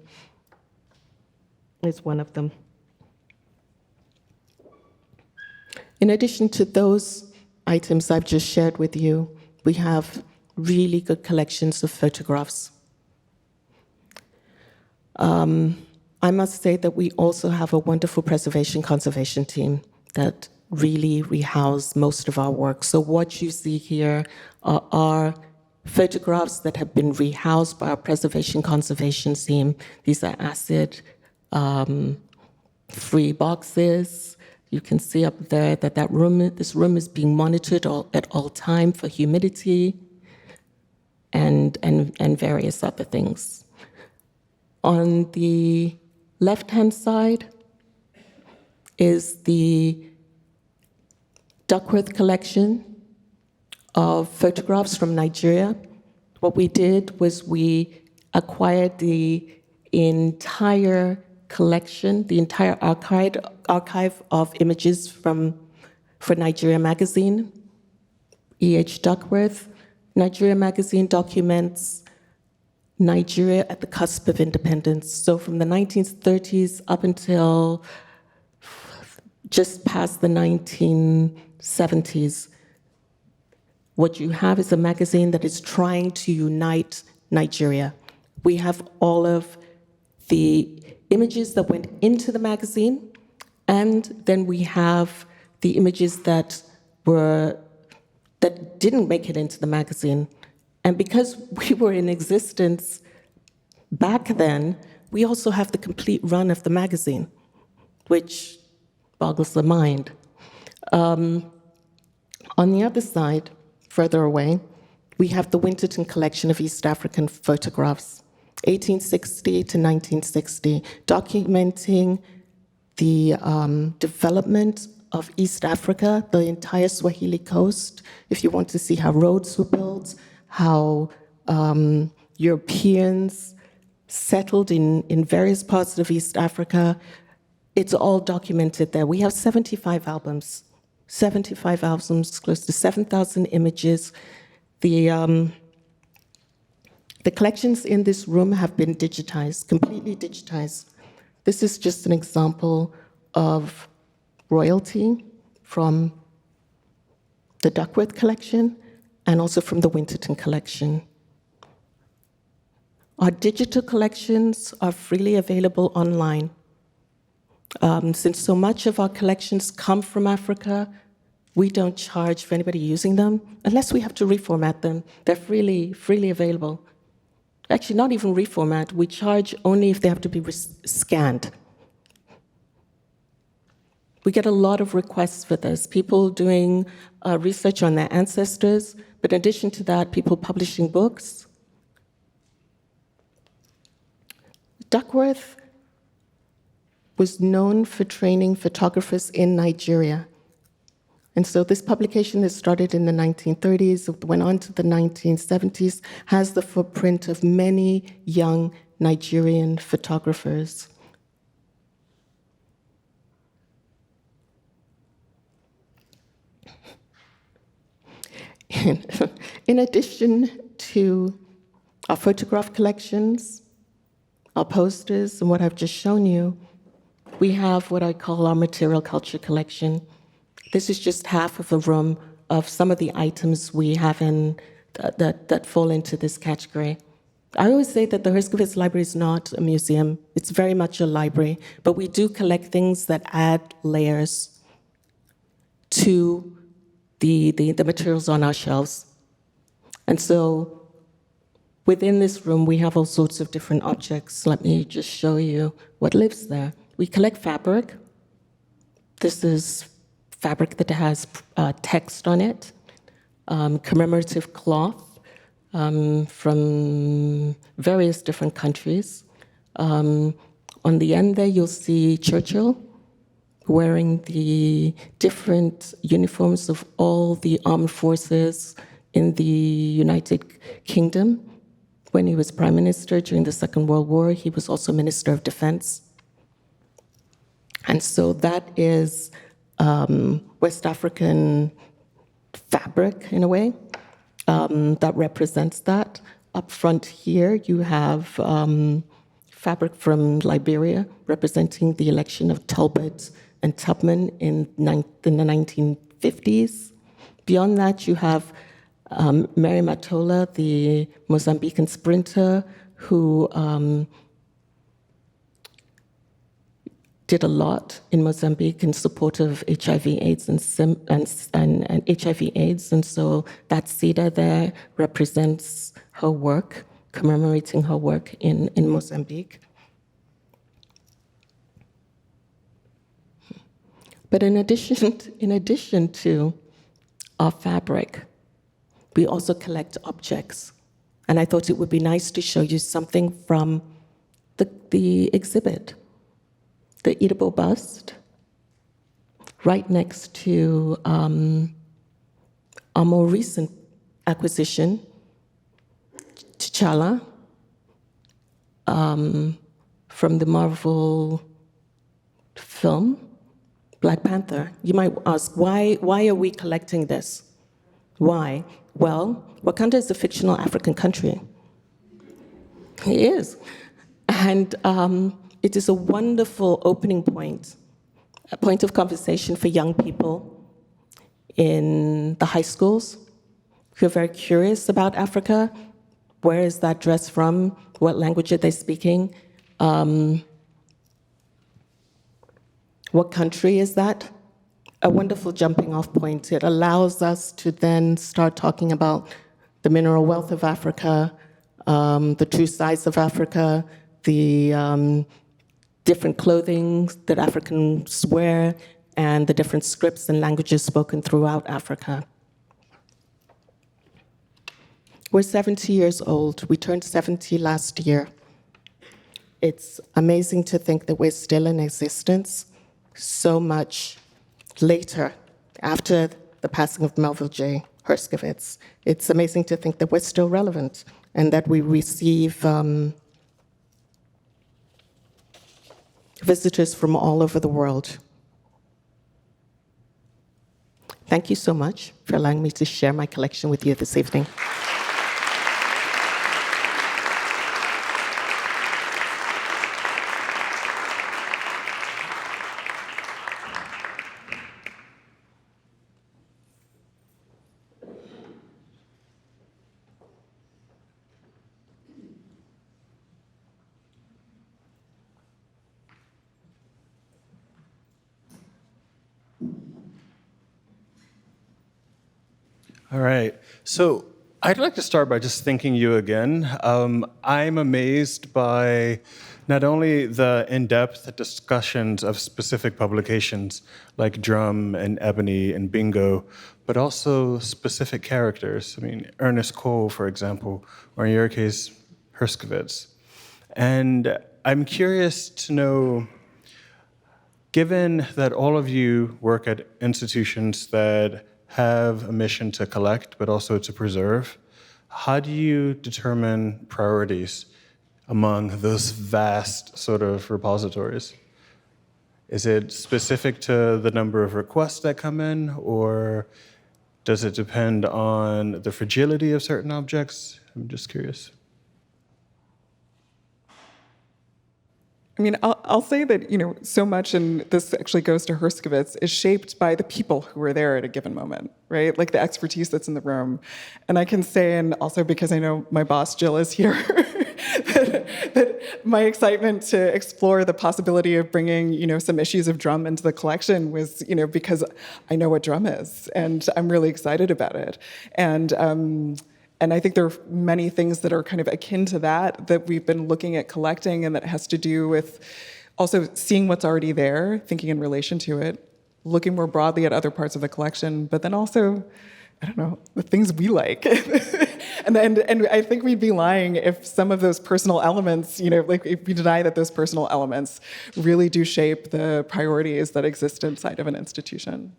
is one of them. In addition to those items I've just shared with you, we have really good collections of photographs. I must say that we also have a wonderful preservation conservation team that really rehouse most of our work. So what you see here are photographs that have been rehoused by our preservation conservation team. These are acid-free boxes. You can see up there that this room is being monitored at all time for humidity and various other things. On the left-hand side is the Duckworth collection of photographs from Nigeria. What we did was we acquired the entire collection, the entire archive of images for Nigeria Magazine, E.H. Duckworth. Nigeria Magazine documents Nigeria at the cusp of independence. So from the 1930s up until just past the 1970s, what you have is a magazine that is trying to unite Nigeria. We have all of the images that went into the magazine, and then we have the images that didn't make it into the magazine. And because we were in existence back then, we also have the complete run of the magazine, which boggles the mind. On the other side, further away, we have the Winterton collection of East African photographs, 1860 to 1960, documenting the development of East Africa, the entire Swahili coast. If you want to see how roads were built, how Europeans settled in various parts of East Africa, it's all documented there. We have 75 albums, close to 7,000 images. The collections in this room have been digitized, completely digitized. This is just an example of royalty from the Duckworth collection and also from the Winterton collection. Our digital collections are freely available online. Since so much of our collections come from Africa, we don't charge for anybody using them unless we have to reformat them. They're freely available. Actually, not even reformat. We charge only if they have to be scanned. We get a lot of requests for this. People doing research on their ancestors, but in addition to that, people publishing books. Duckworth was known for training photographers in Nigeria. And so this publication that started in the 1930s, went on to the 1970s, has the footprint of many young Nigerian photographers. In addition to our photograph collections, our posters, and what I've just shown you, we have what I call our material culture collection. This is just half of a room of some of the items we have in that fall into this category. I always say that the Herskovits Library is not a museum. It's very much a library, but we do collect things that add layers to the materials on our shelves. And so within this room, we have all sorts of different objects. Let me just show you what lives there. We collect fabric. This is fabric that has text on it, commemorative cloth from various different countries. On the end there, you'll see Churchill wearing the different uniforms of all the armed forces in the United Kingdom. When he was Prime Minister during the Second World War, he was also Minister of Defense. And so that is West African fabric, in a way, that represents that. Up front here, you have fabric from Liberia, representing the election of Talbot and Tubman in the 1950s. Beyond that, you have Mary Matola, the Mozambican sprinter, who did a lot in Mozambique in support of HIV/AIDS and HIV/AIDS, and so that cedar there represents her work, commemorating her work in Mozambique. But in addition to our fabric, we also collect objects, and I thought it would be nice to show you something from the exhibit. The eatable bust, right next to our more recent acquisition, T'Challa, from the Marvel film, Black Panther. You might ask, why are we collecting this? Why? Well, Wakanda is a fictional African country. It is. And it is a wonderful opening point, a point of conversation for young people in the high schools who are very curious about Africa. Where is that dress from? What language are they speaking? What country is that? A wonderful jumping off point. It allows us to then start talking about the mineral wealth of Africa, the true size of Africa, the different clothing that Africans wear, and the different scripts and languages spoken throughout Africa. We're 70 years old. We turned 70 last year. It's amazing to think that we're still in existence so much later, after the passing of Melville J. Herskovits. It's amazing to think that we're still relevant and that we receive visitors from all over the world. Thank you so much for allowing me to share my collection with you this evening. All right. So I'd like to start by just thanking you again. I'm amazed by not only the in-depth discussions of specific publications like Drum and Ebony and Bingo, but also specific characters. I mean, Ernest Cole, for example, or in your case, Herskovits. And I'm curious to know, given that all of you work at institutions that have a mission to collect, but also to preserve, how do you determine priorities among those vast sort of repositories? Is it specific to the number of requests that come in, or Does it depend on the fragility of certain objects? I'm just curious. I mean, I'll say that, so much, and this actually goes to Herskovits, is shaped by the people who are there at a given moment, right? Like the expertise that's in the room. And I can say, and also because I know my boss, Jill, is here, that my excitement to explore the possibility of bringing, some issues of drum into the collection was, because I know what drum is, and I'm really excited about it. And I think there are many things that are kind of akin to that we've been looking at collecting, and that has to do with also seeing what's already there, thinking in relation to it, looking more broadly at other parts of the collection, but then also, I don't know, the things we like. and I think we'd be lying if some of those personal elements, like if we deny that those personal elements really do shape the priorities that exist inside of an institution.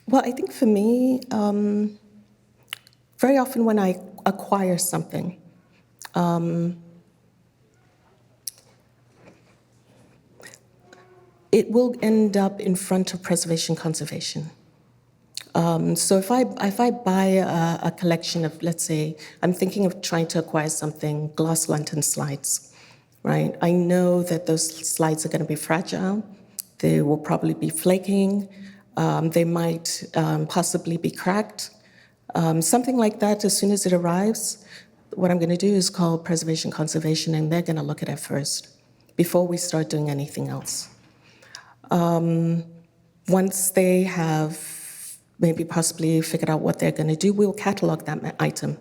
Well, I think for me, very often when I acquire something, it will end up in front of preservation conservation. So if I buy a collection of, let's say, I'm thinking of trying to acquire something, glass lantern slides, right? I know that those slides are going to be fragile. They will probably be flaking. They might possibly be cracked. Something like that, as soon as it arrives, what I'm going to do is call preservation conservation, and they're going to look at it first before we start doing anything else. Once they have maybe possibly figured out what they're going to do, we'll catalog that item.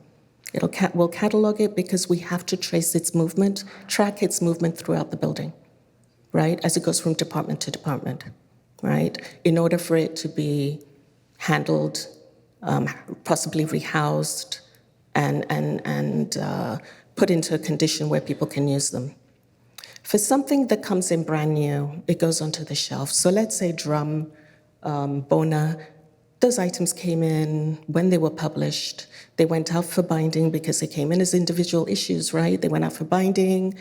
We'll catalog it because we have to trace its movement, track its movement throughout the building, right, as it goes from department to department, right, in order for it to be handled, possibly rehoused, and put into a condition where people can use them. For something that comes in brand new, it goes onto the shelf. So let's say drum, bona, those items came in when they were published. They went out for binding because they came in as individual issues, right? They went out for binding,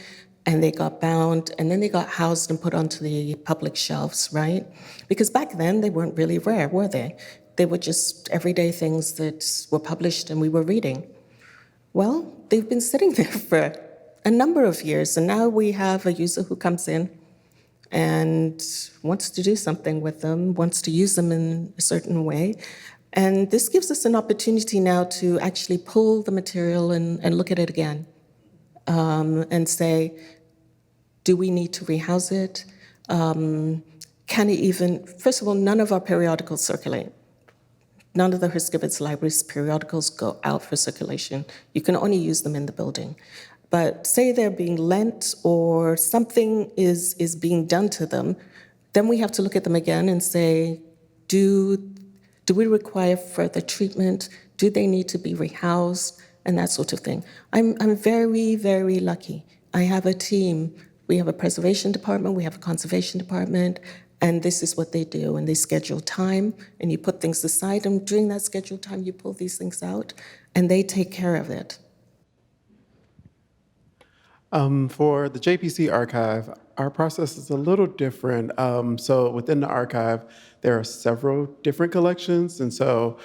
and they got bound, and then they got housed and put onto the public shelves, right? Because back then, they weren't really rare, were they? They were just everyday things that were published and we were reading. Well, they've been sitting there for a number of years, and now we have a user who comes in and wants to do something with them, wants to use them in a certain way. And this gives us an opportunity now to actually pull the material and look at it again, and say, do we need to rehouse it? Can it even, first of all, none of our periodicals circulate. None of the Herskovits Library's periodicals go out for circulation. You can only use them in the building. But say they're being lent or something is being done to them, then we have to look at them again and say, do we require further treatment? Do they need to be rehoused? And that sort of thing. I'm very, very lucky. I have a team. We have a preservation department, we have a conservation department, and this is what they do. And they schedule time, and you put things aside, and during that scheduled time, you pull these things out, and they take care of it. For the JPC archive, our process is a little different. So within the archive, there are several different collections. And so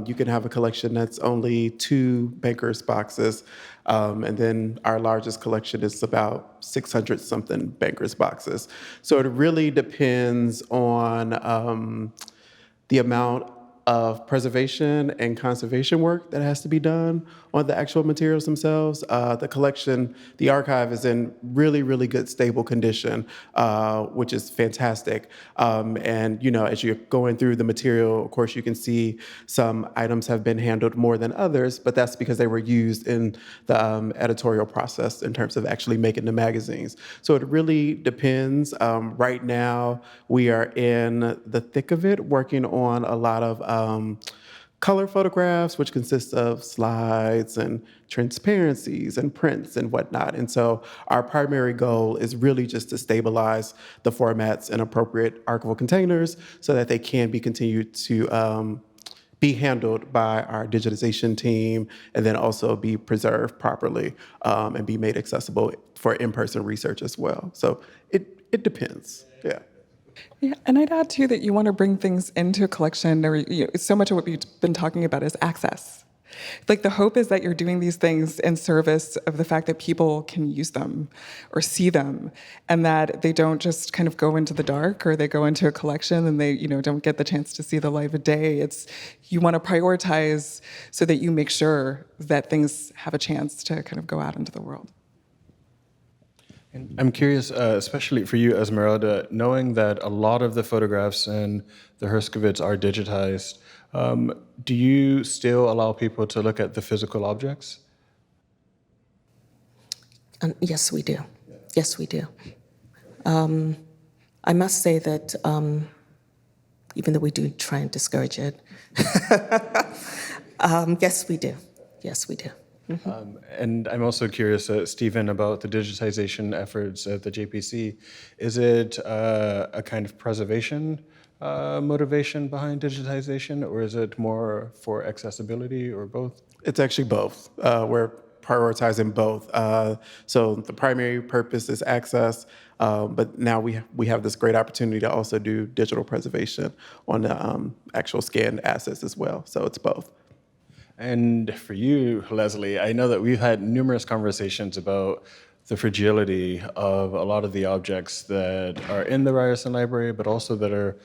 you can have a collection that's only 2 bankers boxes. And then our largest collection is about 600 something bankers boxes. So it really depends on the amount of preservation and conservation work that has to be done on the actual materials themselves. The collection, the archive is in really, really good, stable condition, which is fantastic. And, as you're going through the material, of course, you can see some items have been handled more than others, but that's because they were used in the editorial process in terms of actually making the magazines. So it really depends. Right now, we are in the thick of it, working on a lot of color photographs, which consist of slides and transparencies and prints and whatnot. And so our primary goal is really just to stabilize the formats in appropriate archival containers so that they can be continued to be handled by our digitization team and then also be preserved properly and be made accessible for in-person research as well. So it depends, yeah. Yeah, and I'd add too that you want to bring things into a collection, or so much of what we've been talking about is access. Like the hope is that you're doing these things in service of the fact that people can use them or see them, and that they don't just kind of go into the dark or they go into a collection and they don't get the chance to see the light of day. It's you want to prioritize so that you make sure that things have a chance to kind of go out into the world. I'm curious, especially for you, Esmeralda, knowing that a lot of the photographs in the Herskovits are digitized, do you still allow people to look at the physical objects? Yes, we do. Yes, we do. I must say that even though we do try and discourage it, yes, we do. Yes, we do. Mm-hmm. And I'm also curious, Stephen, about the digitization efforts at the JPC. Is it a kind of preservation motivation behind digitization, or is it more for accessibility, or both? It's actually both. We're prioritizing both. So the primary purpose is access, but now we have this great opportunity to also do digital preservation on the actual scanned assets as well. So it's both. And for you, Leslie, I know that we've had numerous conversations about the fragility of a lot of the objects that are in the Ryerson Library, but also that are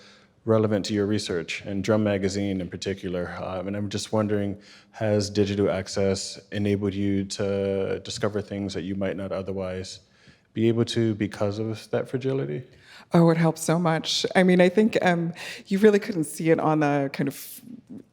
relevant to your research, and Drum Magazine in particular. And I'm just wondering, has digital access enabled you to discover things that you might not otherwise be able to because of that fragility? Oh, it helps so much. I mean, I think you really couldn't see it on the kind of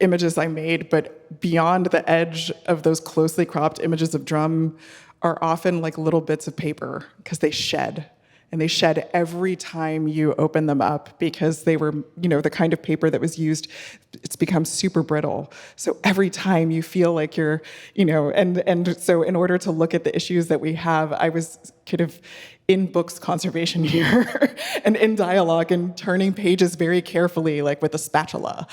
images I made, but beyond the edge of those closely cropped images of drum are often like little bits of paper because they shed. And they shed every time you open them up because they were, the kind of paper that was used, it's become super brittle. So every time you feel like you're, and so in order to look at the issues that we have, I was kind of in books conservation here and in dialogue and turning pages very carefully, like with a spatula.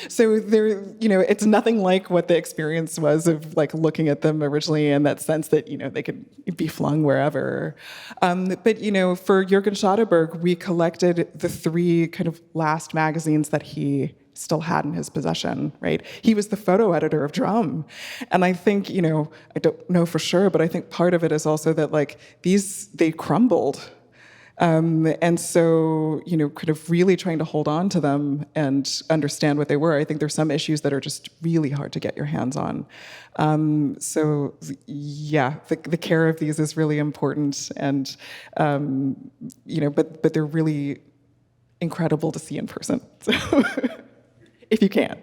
So there, it's nothing like what the experience was of like looking at them originally in that sense that, they could be flung wherever. But, for Jürgen Schotteberg, we collected the 3 kind of last magazines that he still had in his possession, right? He was the photo editor of Drum. And I think, I don't know for sure, but I think part of it is also that like they crumbled. And so, kind of really trying to hold on to them and understand what they were. I think there's some issues that are just really hard to get your hands on. So yeah, the care of these is really important. And, but they're really incredible to see in person. So if you can.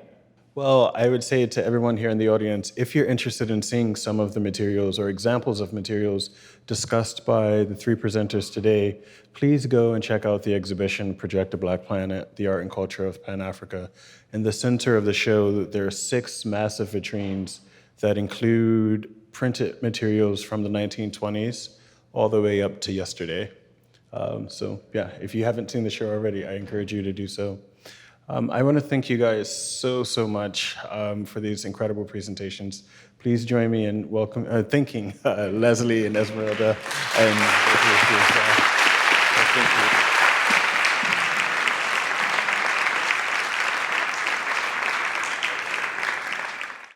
Well, I would say to everyone here in the audience, if you're interested in seeing some of the materials or examples of materials discussed by the 3 presenters today, please go and check out the exhibition, Project a Black Planet, The Art and Culture of Pan-Africa. In the center of the show, there are 6 massive vitrines that include printed materials from the 1920s all the way up to yesterday. So yeah, if you haven't seen the show already, I encourage you to do so. I want to thank you guys so much for these incredible presentations. Please join me in thanking Leslie and Esmeralda and thank you.